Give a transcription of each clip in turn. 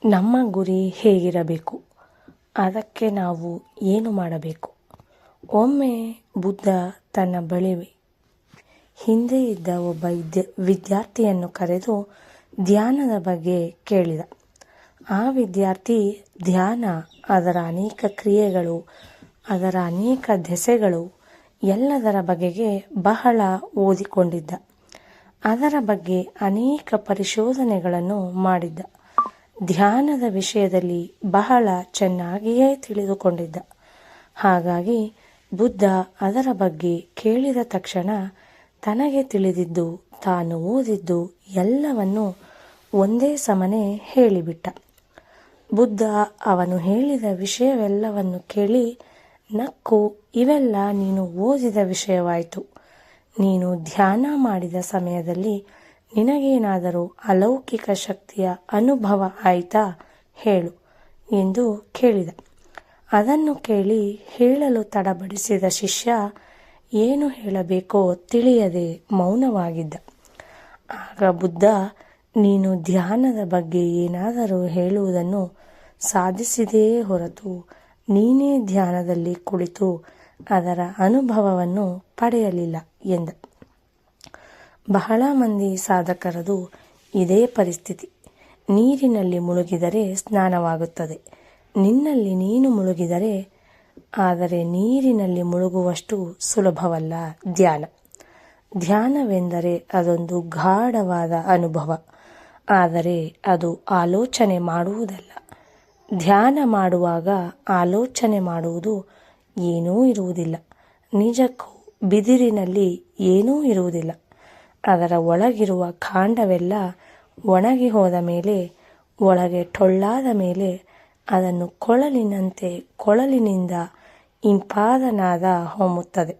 ನಮ್ಮ ಗುರಿ ಹೇಗಿರಬೇಕು? ಅದಕ್ಕೆ ನಾವು ಏನು ಮಾಡಬೇಕು? ಒಮ್ಮೆ ಬುದ್ಧ ತನ್ನ ಬಳಿ ಹಿಂದೆ ಇದ್ದ ಒಬ್ಬ ವಿದ್ಯಾರ್ಥಿಯನ್ನು ಕರೆದು ಧ್ಯಾನದ ಬಗ್ಗೆ ಕೇಳಿದ. ಆ ವಿದ್ಯಾರ್ಥಿ ಧ್ಯಾನ, ಅದರ ಅನೇಕ ಕ್ರಿಯೆಗಳು, ಅದರ ಅನೇಕ ದೆಸೆಗಳು ಎಲ್ಲದರ ಬಗೆಗೆ ಬಹಳ ಓದಿಕೊಂಡಿದ್ದ. ಅದರ ಬಗ್ಗೆ ಅನೇಕ ಪರಿಶೋಧನೆಗಳನ್ನು ಮಾಡಿದ್ದ. ಧ್ಯಾನದ ವಿಷಯದಲ್ಲಿ ಬಹಳ ಚೆನ್ನಾಗಿಯೇ ತಿಳಿದುಕೊಂಡಿದ್ದ. ಹಾಗಾಗಿ ಬುದ್ಧ ಅದರ ಬಗ್ಗೆ ಕೇಳಿದ ತಕ್ಷಣ ತನಗೆ ತಿಳಿದಿದ್ದು, ತಾನು ಓದಿದ್ದು ಎಲ್ಲವನ್ನು ಒಂದೇ ಸಮನೆ ಹೇಳಿಬಿಟ್ಟ. ಬುದ್ಧ ಅವನು ಹೇಳಿದ ವಿಷಯವೆಲ್ಲವನ್ನು ಕೇಳಿ ನಕ್ಕು, ಇವೆಲ್ಲ ನೀನು ಓದಿದ ವಿಷಯವಾಯಿತು. ನೀನು ಧ್ಯಾನ ಮಾಡಿದ ಸಮಯದಲ್ಲಿ ನಿನಗೇನಾದರೂ ಅಲೌಕಿಕ ಶಕ್ತಿಯ ಅನುಭವ ಆಯಿತಾ? ಹೇಳು ಎಂದು ಕೇಳಿದ. ಅದನ್ನು ಕೇಳಿ ಹೇಳಲು ತಡಬಡಿಸಿದ ಶಿಷ್ಯ ಏನು ಹೇಳಬೇಕೋ ತಿಳಿಯದೆ ಮೌನವಾಗಿದ್ದ. ಆಗ ಬುದ್ಧ, ನೀನು ಧ್ಯಾನದ ಬಗ್ಗೆ ಏನಾದರೂ ಹೇಳುವುದನ್ನು ಸಾಧಿಸಿದೆಯೇ ಹೊರತು ನೀನೇ ಧ್ಯಾನದಲ್ಲಿ ಕುಳಿತು ಅದರ ಅನುಭವವನ್ನು ಪಡೆಯಲಿಲ್ಲ ಎಂದ. ಬಹಳ ಮಂದಿ ಸಾಧಕರದು ಇದೇ ಪರಿಸ್ಥಿತಿ. ನೀರಿನಲ್ಲಿ ಮುಳುಗಿದರೆ ಸ್ನಾನವಾಗುತ್ತದೆ, ನಿನ್ನಲ್ಲಿ ನೀನು ಮುಳುಗಿದರೆ. ಆದರೆ ನೀರಿನಲ್ಲಿ ಮುಳುಗುವಷ್ಟು ಸುಲಭವಲ್ಲ ಧ್ಯಾನ. ಧ್ಯಾನವೆಂದರೆ ಅದೊಂದು ಗಾಢವಾದ ಅನುಭವ, ಆದರೆ ಅದು ಆಲೋಚನೆ ಮಾಡುವುದಲ್ಲ. ಧ್ಯಾನ ಮಾಡುವಾಗ ಆಲೋಚನೆ ಮಾಡುವುದು ಏನೂ ಇರುವುದಿಲ್ಲ. ನಿಜಕ್ಕೂ ಬಿದಿರಿನಲ್ಲಿ ಏನೂ ಇರುವುದಿಲ್ಲ. ಅದರ ಒಳಗಿರುವ ಕಾಂಡವೆಲ್ಲ ಒಣಗಿ ಹೋದ ಮೇಲೆ, ಒಳಗೆ ಟೊಳ್ಳಾದ ಮೇಲೆ ಅದನ್ನು ಕೊಳಲಿನಿಂದ ಇಂಪಾದ ನಾದ ಹೊಮ್ಮುತ್ತದೆ.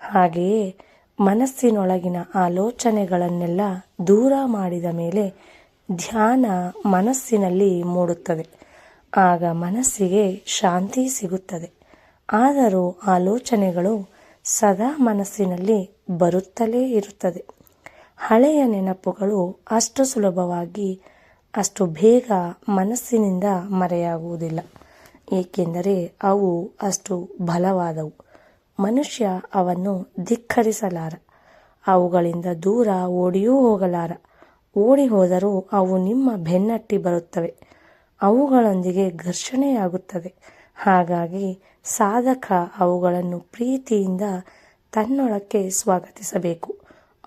ಹಾಗೆಯೇ ಮನಸ್ಸಿನೊಳಗಿನ ಆಲೋಚನೆಗಳನ್ನೆಲ್ಲ ದೂರ ಮಾಡಿದ ಮೇಲೆ ಧ್ಯಾನ ಮನಸ್ಸಿನಲ್ಲಿ ಮೂಡುತ್ತದೆ. ಆಗ ಮನಸ್ಸಿಗೆ ಶಾಂತಿ ಸಿಗುತ್ತದೆ. ಆದರೂ ಆಲೋಚನೆಗಳು ಸದಾ ಮನಸ್ಸಿನಲ್ಲಿ ಬರುತ್ತಲೇ ಇರುತ್ತದೆ. ಹಳೆಯ ನೆನಪುಗಳು ಅಷ್ಟು ಸುಲಭವಾಗಿ, ಅಷ್ಟು ಬೇಗ ಮನಸ್ಸಿನಿಂದ ಮರೆಯಾಗುವುದಿಲ್ಲ. ಏಕೆಂದರೆ ಅವು ಅಷ್ಟು ಬಲವಾದವು. ಮನುಷ್ಯ ಅವನ್ನು ಧಿಕ್ಕರಿಸಲಾರ. ಅವುಗಳಿಂದ ದೂರ ಓಡಿಯೂ ಹೋಗಲಾರ. ಓಡಿ ಹೋದರೂ ಅವು ನಿಮ್ಮ ಬೆನ್ನಟ್ಟಿ ಬರುತ್ತವೆ. ಅವುಗಳೊಂದಿಗೆ ಘರ್ಷಣೆಯಾಗುತ್ತದೆ. ಹಾಗಾಗಿ ಸಾಧಕ ಅವುಗಳನ್ನು ಪ್ರೀತಿಯಿಂದ ತನ್ನೊಳಕ್ಕೆ ಸ್ವಾಗತಿಸಬೇಕು.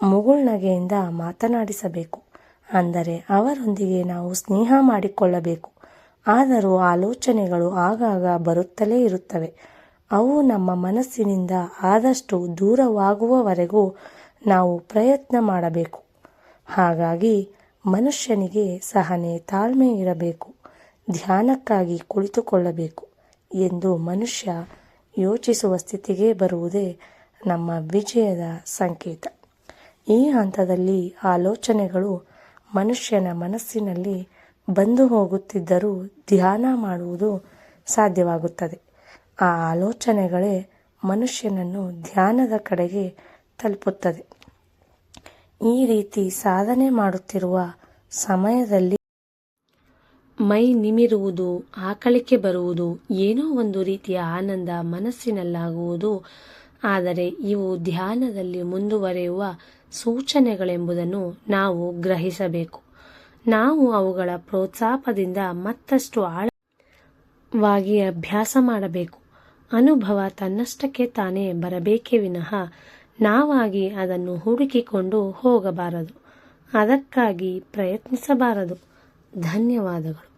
ಮುಗುಳ್ನಗೆಯಿಂದ ಮಾತನಾಡಿಸಬೇಕು. ಅಂದರೆ ಅವರೊಂದಿಗೆ ನಾವು ಸ್ನೇಹ ಮಾಡಿಕೊಳ್ಳಬೇಕು. ಆದರೂ ಆಲೋಚನೆಗಳು ಆಗಾಗ ಬರುತ್ತಲೇ ಇರುತ್ತವೆ. ಅವು ನಮ್ಮ ಮನಸ್ಸಿನಿಂದ ಆದಷ್ಟು ದೂರವಾಗುವವರೆಗೂ ನಾವು ಪ್ರಯತ್ನ ಮಾಡಬೇಕು. ಹಾಗಾಗಿ ಮನುಷ್ಯನಿಗೆ ಸಹನೆ, ತಾಳ್ಮೆ ಇರಬೇಕು. ಧ್ಯಾನಕ್ಕಾಗಿ ಕುಳಿತುಕೊಳ್ಳಬೇಕು ಎಂದು ಮನುಷ್ಯ ಯೋಚಿಸುವ ಸ್ಥಿತಿಗೆ ಬರುವುದೇ ನಮ್ಮ ವಿಜಯದ ಸಂಕೇತ. ಈ ಹಂತದಲ್ಲಿ ಆಲೋಚನೆಗಳು ಮನುಷ್ಯನ ಮನಸ್ಸಿನಲ್ಲಿ ಬಂದು ಹೋಗುತ್ತಿದ್ದರೂ ಧ್ಯಾನ ಮಾಡುವುದು ಸಾಧ್ಯವಾಗುತ್ತದೆ. ಆ ಆಲೋಚನೆಗಳೇ ಮನುಷ್ಯನನ್ನು ಧ್ಯಾನದ ಕಡೆಗೆ ತಲುಪುತ್ತದೆ. ಈ ರೀತಿ ಸಾಧನೆ ಮಾಡುತ್ತಿರುವ ಸಮಯದಲ್ಲಿ ಮೈ ನಿಮಿರುವುದು, ಆಕಳಿಕೆ ಬರುವುದು, ಏನೋ ಒಂದು ರೀತಿಯ ಆನಂದ ಮನಸ್ಸಿನಲ್ಲಾಗುವುದು. ಆದರೆ ಇವು ಧ್ಯಾನದಲ್ಲಿ ಮುಂದುವರೆಯುವ ಸೂಚನೆಗಳೆಂಬುದನ್ನು ನಾವು ಗ್ರಹಿಸಬೇಕು. ನಾವು ಅವುಗಳ ಪ್ರೋತ್ಸಾಹದಿಂದ ಮತ್ತಷ್ಟು ಆಳವಾಗಿ ಅಭ್ಯಾಸ ಮಾಡಬೇಕು. ಅನುಭವ ತನ್ನಷ್ಟಕ್ಕೆ ತಾನೇ ಬರಬೇಕೇ ವಿನಃ ನಾವಾಗಿ ಅದನ್ನು ಹುಡುಕಿಕೊಂಡು ಹೋಗಬಾರದು. ಅದಕ್ಕಾಗಿ ಪ್ರಯತ್ನಿಸಬಾರದು. ಧನ್ಯವಾದಗಳು.